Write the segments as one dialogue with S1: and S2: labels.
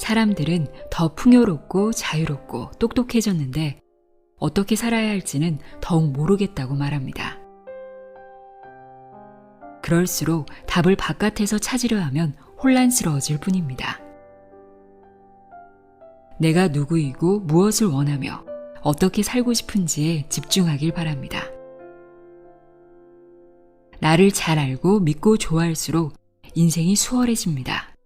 S1: 사람들은 더 풍요롭고 자유롭고 똑똑해졌는데 어떻게 살아야 할지는 더욱 모르겠다고 말합니다. 그럴수록 답을 바깥에서 찾으려 하면 혼란스러워질 뿐입니다. 내가 누구이고 무엇을 원하며 어떻게 살고 싶은지에 집중하길 바랍니다. 나를 잘 알고 믿고 좋아할수록 인생이 수월해집니다.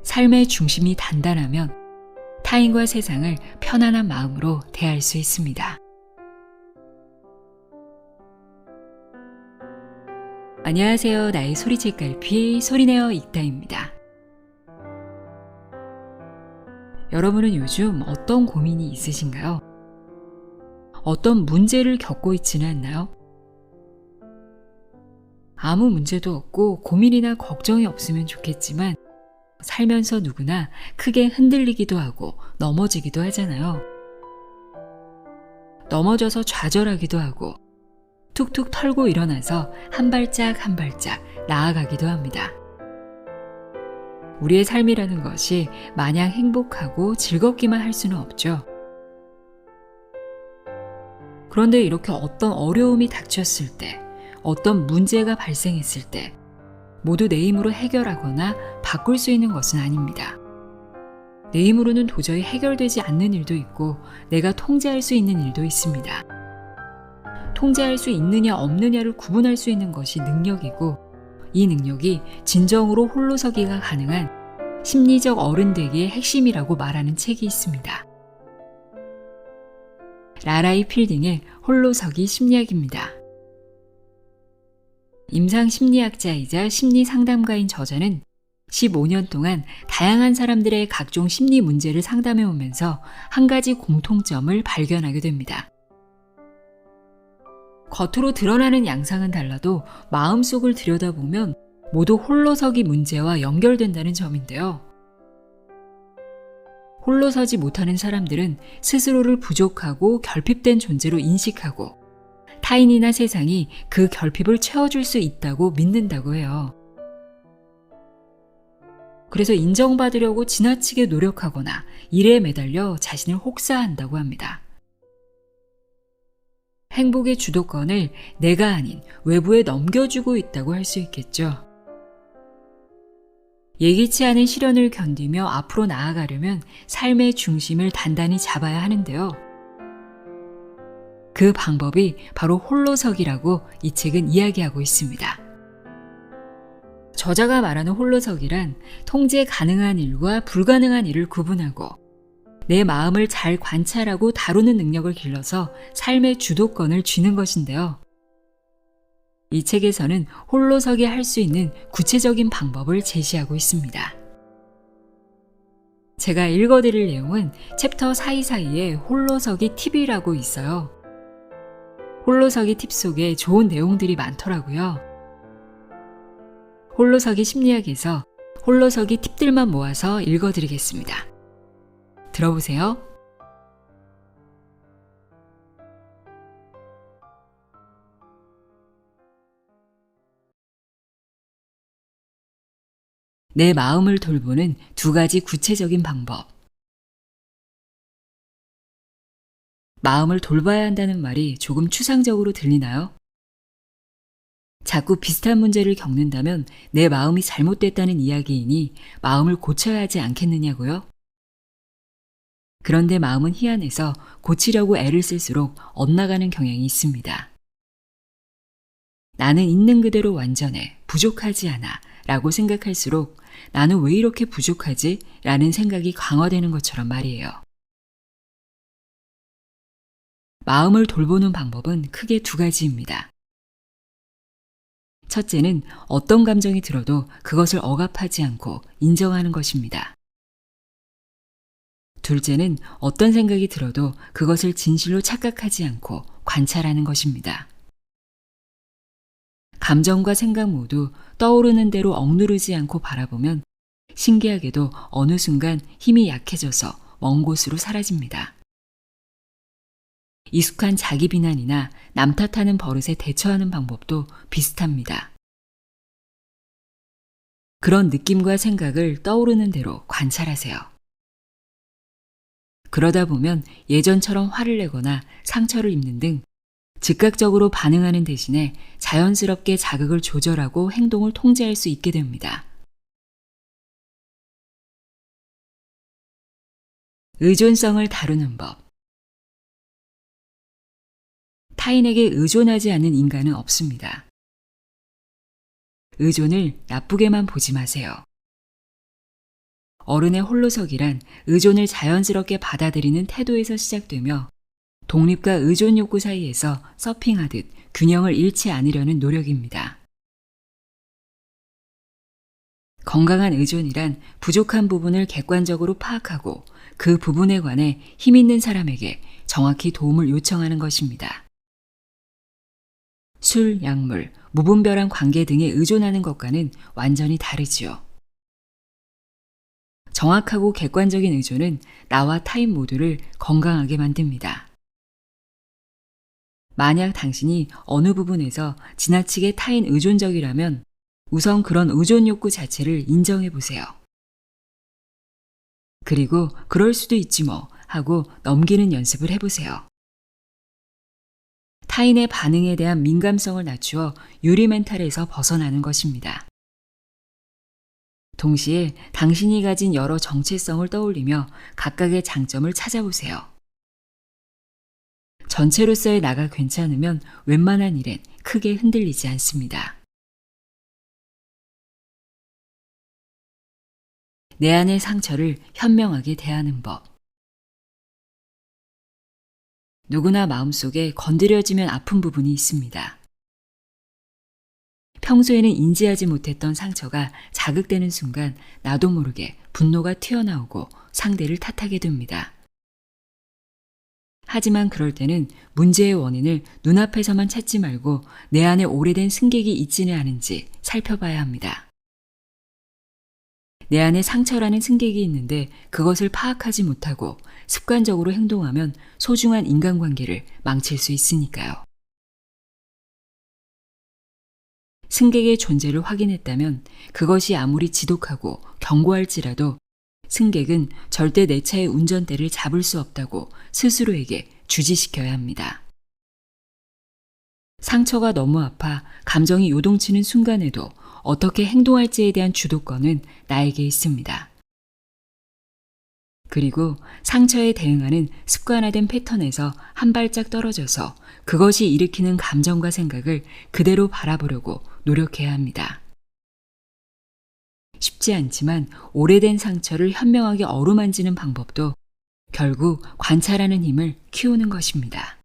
S1: 삶의 중심이 단단하면 타인과 세상을 편안한 마음으로 대할 수 있습니다. 안녕하세요. 나의 소리책갈피 소리내어 읽다입니다. 여러분은 요즘 어떤 고민이 있으신가요? 어떤 문제를 겪고 있지는 않나요? 아무 문제도 없고 고민이나 걱정이 없으면 좋겠지만 살면서 누구나 크게 흔들리기도 하고 넘어지기도 하잖아요. 넘어져서 좌절하기도 하고 툭툭 털고 일어나서 한 발짝 한 발짝 나아가기도 합니다. 우리의 삶이라는 것이 마냥 행복하고 즐겁기만 할 수는 없죠. 그런데 이렇게 어떤 어려움이 닥쳤을 때, 어떤 문제가 발생했을 때 모두 내 힘으로 해결하거나 바꿀 수 있는 것은 아닙니다. 내 힘으로는 도저히 해결되지 않는 일도 있고 내가 통제할 수 있는 일도 있습니다. 통제할 수 있느냐 없느냐를 구분할 수 있는 것이 능력이고 이 능력이 진정으로 홀로서기가 가능한 심리적 어른되기의 핵심이라고 말하는 책이 있습니다. 라라이 필딩의 홀로서기 심리학입니다. 임상 심리학자이자 심리상담가인 저자는 15년 동안 다양한 사람들의 각종 심리 문제를 상담해 오면서 한 가지 공통점을 발견하게 됩니다. 겉으로 드러나는 양상은 달라도 마음속을 들여다보면 모두 홀로서기 문제와 연결된다는 점인데요. 홀로서지 못하는 사람들은 스스로를 부족하고 결핍된 존재로 인식하고 타인이나 세상이 그 결핍을 채워줄 수 있다고 믿는다고 해요. 그래서 인정받으려고 지나치게 노력하거나 일에 매달려 자신을 혹사한다고 합니다. 행복의 주도권을 내가 아닌 외부에 넘겨주고 있다고 할 수 있겠죠. 예기치 않은 시련을 견디며 앞으로 나아가려면 삶의 중심을 단단히 잡아야 하는데요. 그 방법이 바로 홀로서기라고 이 책은 이야기하고 있습니다. 저자가 말하는 홀로서기란 통제 가능한 일과 불가능한 일을 구분하고 내 마음을 잘 관찰하고 다루는 능력을 길러서 삶의 주도권을 쥐는 것인데요. 이 책에서는 홀로서기 할 수 있는 구체적인 방법을 제시하고 있습니다. 제가 읽어드릴 내용은 챕터 사이사이에 홀로서기 팁이라고 있어요. 홀로서기 팁 속에 좋은 내용들이 많더라고요. 홀로서기 심리학에서 홀로서기 팁들만 모아서 읽어드리겠습니다. 들어보세요. 내 마음을 돌보는 두 가지 구체적인 방법. 마음을 돌봐야 한다는 말이 조금 추상적으로 들리나요? 자꾸 비슷한 문제를 겪는다면 내 마음이 잘못됐다는 이야기이니 마음을 고쳐야 하지 않겠느냐고요? 그런데 마음은 희한해서 고치려고 애를 쓸수록 엇나가는 경향이 있습니다. 나는 있는 그대로 완전해, 부족하지 않아 라고 생각할수록 나는 왜 이렇게 부족하지? 라는 생각이 강화되는 것처럼 말이에요. 마음을 돌보는 방법은 크게 두 가지입니다. 첫째는 어떤 감정이 들어도 그것을 억압하지 않고 인정하는 것입니다. 둘째는 어떤 생각이 들어도 그것을 진실로 착각하지 않고 관찰하는 것입니다. 감정과 생각 모두 떠오르는 대로 억누르지 않고 바라보면 신기하게도 어느 순간 힘이 약해져서 먼 곳으로 사라집니다. 익숙한 자기 비난이나 남 탓하는 버릇에 대처하는 방법도 비슷합니다. 그런 느낌과 생각을 떠오르는 대로 관찰하세요. 그러다 보면 예전처럼 화를 내거나 상처를 입는 등 즉각적으로 반응하는 대신에 자연스럽게 자극을 조절하고 행동을 통제할 수 있게 됩니다. 의존성을 다루는 법. 타인에게 의존하지 않는 인간은 없습니다. 의존을 나쁘게만 보지 마세요. 어른의 홀로서기란 의존을 자연스럽게 받아들이는 태도에서 시작되며 독립과 의존 욕구 사이에서 서핑하듯 균형을 잃지 않으려는 노력입니다. 건강한 의존이란 부족한 부분을 객관적으로 파악하고 그 부분에 관해 힘 있는 사람에게 정확히 도움을 요청하는 것입니다. 술, 약물, 무분별한 관계 등에 의존하는 것과는 완전히 다르지요. 정확하고 객관적인 의존은 나와 타인 모두를 건강하게 만듭니다. 만약 당신이 어느 부분에서 지나치게 타인 의존적이라면 우선 그런 의존 욕구 자체를 인정해 보세요. 그리고 그럴 수도 있지 뭐 하고 넘기는 연습을 해보세요. 타인의 반응에 대한 민감성을 낮추어 유리 멘탈에서 벗어나는 것입니다. 동시에 당신이 가진 여러 정체성을 떠올리며 각각의 장점을 찾아보세요. 전체로서의 나가 괜찮으면 웬만한 일엔 크게 흔들리지 않습니다. 내 안의 상처를 현명하게 대하는 법. 누구나 마음속에 건드려지면 아픈 부분이 있습니다. 평소에는 인지하지 못했던 상처가 자극되는 순간 나도 모르게 분노가 튀어나오고 상대를 탓하게 됩니다. 하지만 그럴 때는 문제의 원인을 눈앞에서만 찾지 말고 내 안에 오래된 승객이 있지는 않은지 살펴봐야 합니다. 내 안에 상처라는 승객이 있는데 그것을 파악하지 못하고 습관적으로 행동하면 소중한 인간관계를 망칠 수 있으니까요. 승객의 존재를 확인했다면 그것이 아무리 지독하고 견고할지라도 승객은 절대 내 차의 운전대를 잡을 수 없다고 스스로에게 주지시켜야 합니다. 상처가 너무 아파 감정이 요동치는 순간에도 어떻게 행동할지에 대한 주도권은 나에게 있습니다. 그리고 상처에 대응하는 습관화된 패턴에서 한 발짝 떨어져서 그것이 일으키는 감정과 생각을 그대로 바라보려고 노력해야 합니다. 쉽지 않지만 오래된 상처를 현명하게 어루만지는 방법도 결국 관찰하는 힘을 키우는 것입니다.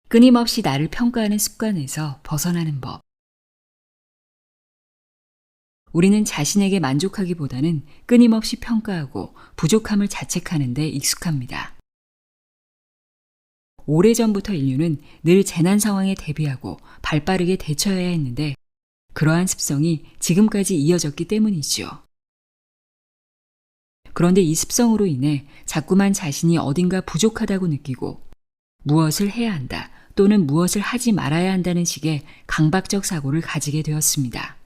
S1: 끊임없이 나를 평가하는 습관에서 벗어나는 법. 우리는 자신에게 만족하기보다는 끊임없이 평가하고 부족함을 자책하는 데 익숙합니다. 오래전부터 인류는 늘 재난 상황에 대비하고 발빠르게 대처해야 했는데 그러한 습성이 지금까지 이어졌기 때문이지요. 그런데 이 습성으로 인해 자꾸만 자신이 어딘가 부족하다고 느끼고 무엇을 해야 한다 또는 무엇을 하지 말아야 한다는 식의 강박적 사고를 가지게 되었습니다.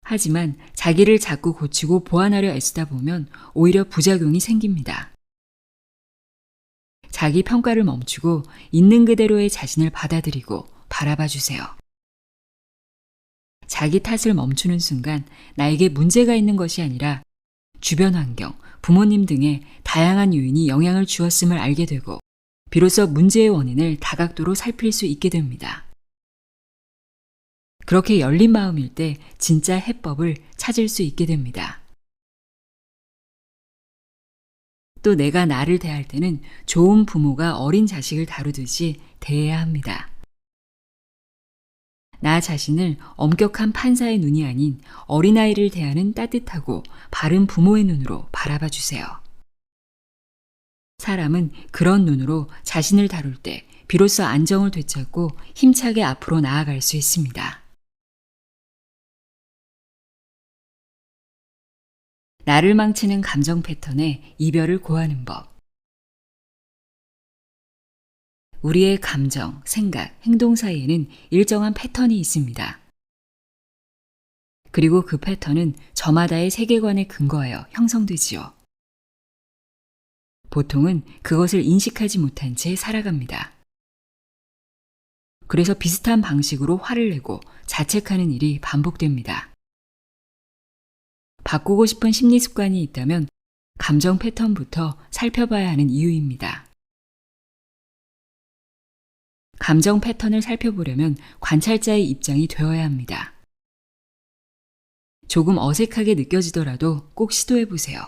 S1: 하지만 자기를 자꾸 고치고 보완하려 애쓰다 보면 오히려 부작용이 생깁니다. 자기 평가를 멈추고 있는 그대로의 자신을 받아들이고 바라봐 주세요. 자기 탓을 멈추는 순간 나에게 문제가 있는 것이 아니라 주변 환경, 부모님 등의 다양한 요인이 영향을 주었음을 알게 되고 비로소 문제의 원인을 다각도로 살필 수 있게 됩니다. 그렇게 열린 마음일 때 진짜 해법을 찾을 수 있게 됩니다. 또 내가 나를 대할 때는 좋은 부모가 어린 자식을 다루듯이 대해야 합니다. 나 자신을 엄격한 판사의 눈이 아닌 어린아이를 대하는 따뜻하고 바른 부모의 눈으로 바라봐 주세요. 사람은 그런 눈으로 자신을 다룰 때 비로소 안정을 되찾고 힘차게 앞으로 나아갈 수 있습니다. 나를 망치는 감정 패턴에 이별을 고하는 법. 우리의 감정, 생각, 행동 사이에는 일정한 패턴이 있습니다. 그리고 그 패턴은 저마다의 세계관에 근거하여 형성되지요. 보통은 그것을 인식하지 못한 채 살아갑니다. 그래서 비슷한 방식으로 화를 내고 자책하는 일이 반복됩니다. 바꾸고 싶은 심리 습관이 있다면 감정 패턴부터 살펴봐야 하는 이유입니다. 감정 패턴을 살펴보려면 관찰자의 입장이 되어야 합니다. 조금 어색하게 느껴지더라도 꼭 시도해 보세요.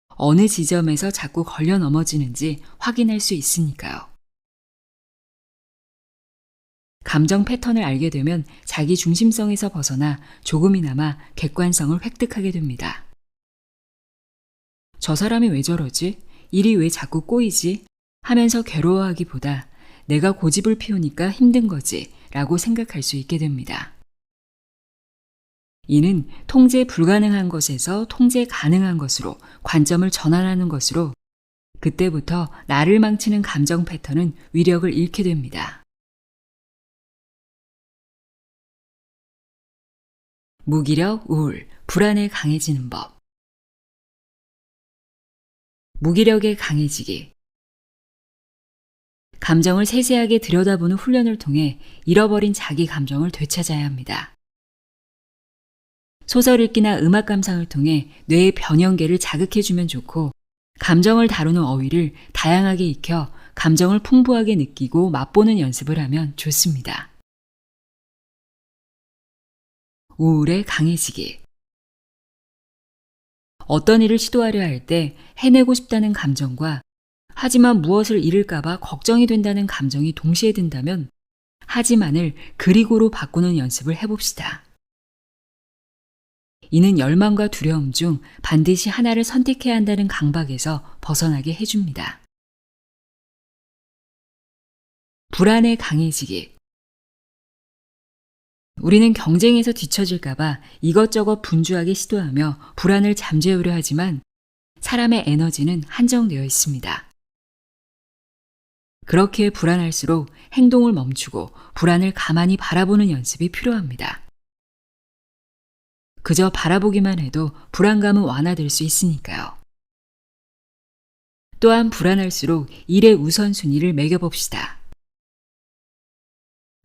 S1: 어느 지점에서 자꾸 걸려 넘어지는지 확인할 수 있으니까요. 감정 패턴을 알게 되면 자기 중심성에서 벗어나 조금이나마 객관성을 획득하게 됩니다. 저 사람이 왜 저러지? 일이 왜 자꾸 꼬이지? 하면서 괴로워하기보다 내가 고집을 피우니까 힘든 거지 라고 생각할 수 있게 됩니다. 이는 통제 불가능한 것에서 통제 가능한 것으로 관점을 전환하는 것으로 그때부터 나를 망치는 감정 패턴은 위력을 잃게 됩니다. 무기력, 우울, 불안에 강해지는 법. 무기력에 강해지기. 감정을 세세하게 들여다보는 훈련을 통해 잃어버린 자기 감정을 되찾아야 합니다. 소설 읽기나 음악 감상을 통해 뇌의 변형계를 자극해주면 좋고, 감정을 다루는 어휘를 다양하게 익혀 감정을 풍부하게 느끼고 맛보는 연습을 하면 좋습니다. 우울에 강해지기. 어떤 일을 시도하려 할 때 해내고 싶다는 감정과 하지만 무엇을 잃을까봐 걱정이 된다는 감정이 동시에 든다면 하지만을 그리고로 바꾸는 연습을 해봅시다. 이는 열망과 두려움 중 반드시 하나를 선택해야 한다는 강박에서 벗어나게 해줍니다. 불안에 강해지기. 우리는 경쟁에서 뒤처질까봐 이것저것 분주하게 시도하며 불안을 잠재우려 하지만 사람의 에너지는 한정되어 있습니다. 그렇게 불안할수록 행동을 멈추고 불안을 가만히 바라보는 연습이 필요합니다. 그저 바라보기만 해도 불안감은 완화될 수 있으니까요. 또한 불안할수록 일의 우선순위를 매겨봅시다.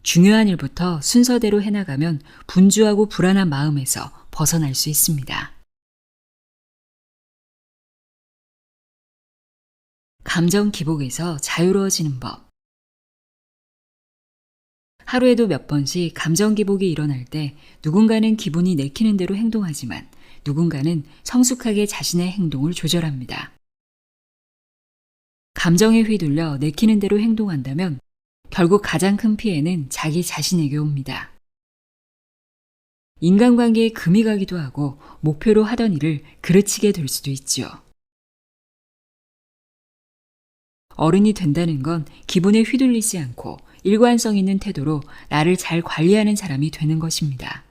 S1: 중요한 일부터 순서대로 해나가면 분주하고 불안한 마음에서 벗어날 수 있습니다. 감정 기복에서 자유로워지는 법. 하루에도 몇 번씩 감정 기복이 일어날 때 누군가는 기분이 내키는 대로 행동하지만 누군가는 성숙하게 자신의 행동을 조절합니다. 감정에 휘둘려 내키는 대로 행동한다면 결국 가장 큰 피해는 자기 자신에게 옵니다. 인간관계에 금이 가기도 하고 목표로 하던 일을 그르치게 될 수도 있지요. 어른이 된다는 건 기분에 휘둘리지 않고 일관성 있는 태도로 나를 잘 관리하는 사람이 되는 것입니다.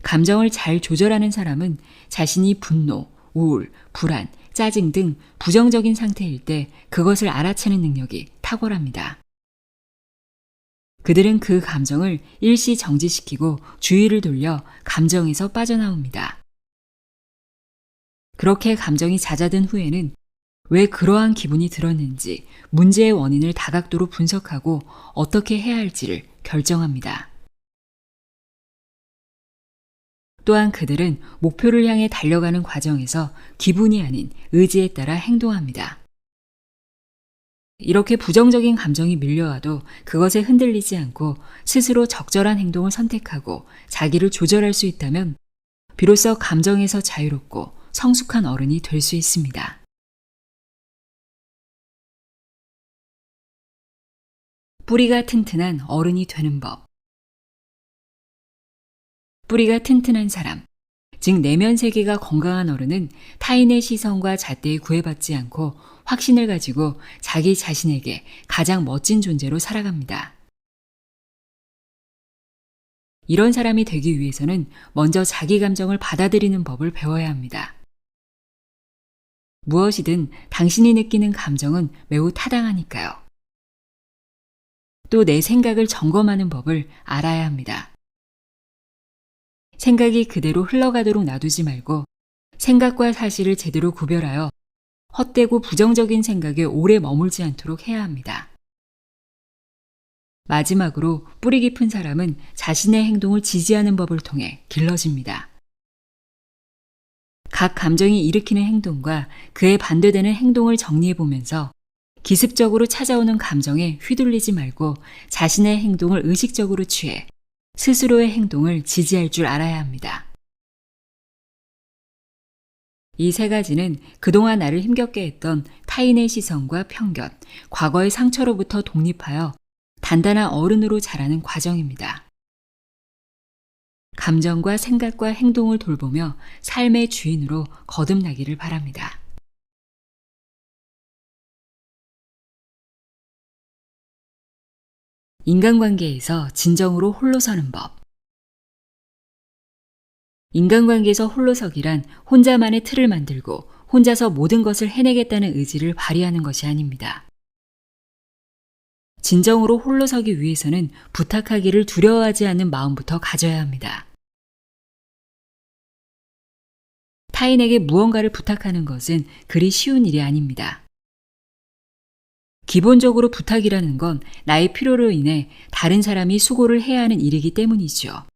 S1: 감정을 잘 조절하는 사람은 자신이 분노, 우울, 불안, 짜증 등 부정적인 상태일 때 그것을 알아채는 능력이 탁월합니다. 그들은 그 감정을 일시 정지시키고 주의를 돌려 감정에서 빠져나옵니다. 그렇게 감정이 잦아든 후에는 왜 그러한 기분이 들었는지 문제의 원인을 다각도로 분석하고 어떻게 해야 할지를 결정합니다. 또한 그들은 목표를 향해 달려가는 과정에서 기분이 아닌 의지에 따라 행동합니다. 이렇게 부정적인 감정이 밀려와도 그것에 흔들리지 않고 스스로 적절한 행동을 선택하고 자기를 조절할 수 있다면 비로소 감정에서 자유롭고 성숙한 어른이 될 수 있습니다. 뿌리가 튼튼한 어른이 되는 법. 뿌리가 튼튼한 사람, 즉 내면 세계가 건강한 어른은 타인의 시선과 잣대에 구애받지 않고 확신을 가지고 자기 자신에게 가장 멋진 존재로 살아갑니다. 이런 사람이 되기 위해서는 먼저 자기 감정을 받아들이는 법을 배워야 합니다. 무엇이든 당신이 느끼는 감정은 매우 타당하니까요. 또 내 생각을 점검하는 법을 알아야 합니다. 생각이 그대로 흘러가도록 놔두지 말고 생각과 사실을 제대로 구별하여 헛되고 부정적인 생각에 오래 머물지 않도록 해야 합니다. 마지막으로 뿌리 깊은 사람은 자신의 행동을 지지하는 법을 통해 길러집니다. 각 감정이 일으키는 행동과 그에 반대되는 행동을 정리해 보면서 기습적으로 찾아오는 감정에 휘둘리지 말고 자신의 행동을 의식적으로 취해 스스로의 행동을 지지할 줄 알아야 합니다. 이 세 가지는 그동안 나를 힘겹게 했던 타인의 시선과 편견, 과거의 상처로부터 독립하여 단단한 어른으로 자라는 과정입니다. 감정과 생각과 행동을 돌보며 삶의 주인으로 거듭나기를 바랍니다. 인간관계에서 진정으로 홀로 서는 법. 인간관계에서 홀로서기란 혼자만의 틀을 만들고 혼자서 모든 것을 해내겠다는 의지를 발휘하는 것이 아닙니다. 진정으로 홀로서기 위해서는 부탁하기를 두려워하지 않는 마음부터 가져야 합니다. 타인에게 무언가를 부탁하는 것은 그리 쉬운 일이 아닙니다. 기본적으로 부탁이라는 건 나의 필요로 인해 다른 사람이 수고를 해야 하는 일이기 때문이죠.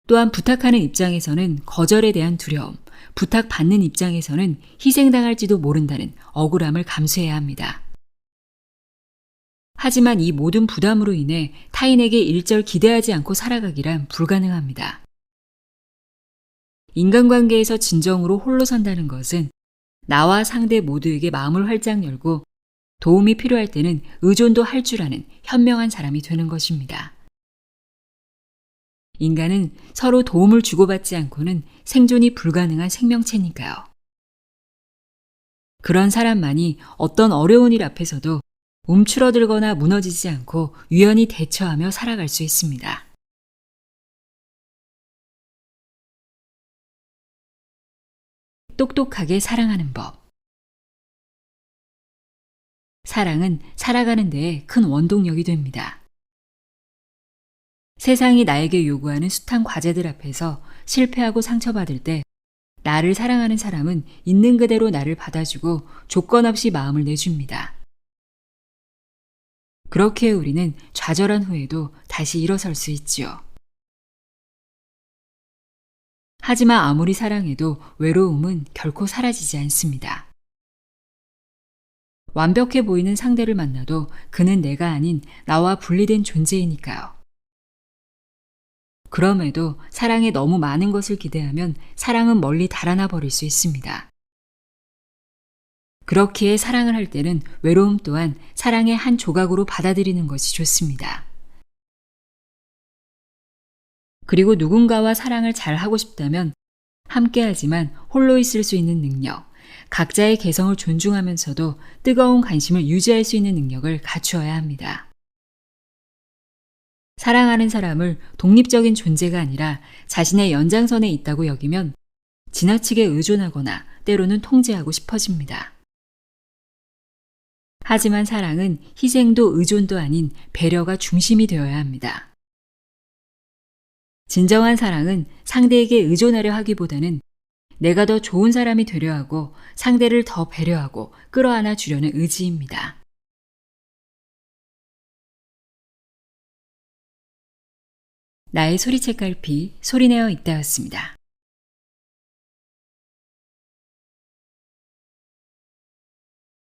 S1: 또한 부탁하는 입장에서는 거절에 대한 두려움, 부탁받는 입장에서는 희생당할지도 모른다는 억울함을 감수해야 합니다. 하지만 이 모든 부담으로 인해 타인에게 일절 기대하지 않고 살아가기란 불가능합니다. 인간관계에서 진정으로 홀로 선다는 것은 나와 상대 모두에게 마음을 활짝 열고 도움이 필요할 때는 의존도 할 줄 아는 현명한 사람이 되는 것입니다. 인간은 서로 도움을 주고받지 않고는 생존이 불가능한 생명체니까요. 그런 사람만이 어떤 어려운 일 앞에서도 움츠러들거나 무너지지 않고 유연히 대처하며 살아갈 수 있습니다. 똑똑하게 사랑하는 법. 사랑은 살아가는 데에 큰 원동력이 됩니다. 세상이 나에게 요구하는 숱한 과제들 앞에서 실패하고 상처받을 때 나를 사랑하는 사람은 있는 그대로 나를 받아주고 조건 없이 마음을 내줍니다. 그렇게 우리는 좌절한 후에도 다시 일어설 수 있지요. 하지만 아무리 사랑해도 외로움은 결코 사라지지 않습니다. 완벽해 보이는 상대를 만나도 그는 내가 아닌 나와 분리된 존재이니까요. 그럼에도 사랑에 너무 많은 것을 기대하면 사랑은 멀리 달아나 버릴 수 있습니다. 그렇기에 사랑을 할 때는 외로움 또한 사랑의 한 조각으로 받아들이는 것이 좋습니다. 그리고 누군가와 사랑을 잘 하고 싶다면 함께하지만 홀로 있을 수 있는 능력, 각자의 개성을 존중하면서도 뜨거운 관심을 유지할 수 있는 능력을 갖추어야 합니다. 사랑하는 사람을 독립적인 존재가 아니라 자신의 연장선에 있다고 여기면 지나치게 의존하거나 때로는 통제하고 싶어집니다. 하지만 사랑은 희생도 의존도 아닌 배려가 중심이 되어야 합니다. 진정한 사랑은 상대에게 의존하려 하기보다는 내가 더 좋은 사람이 되려 하고 상대를 더 배려하고 끌어안아 주려는 의지입니다. 나의 소리책 갈피 소리내어 있다였습니다.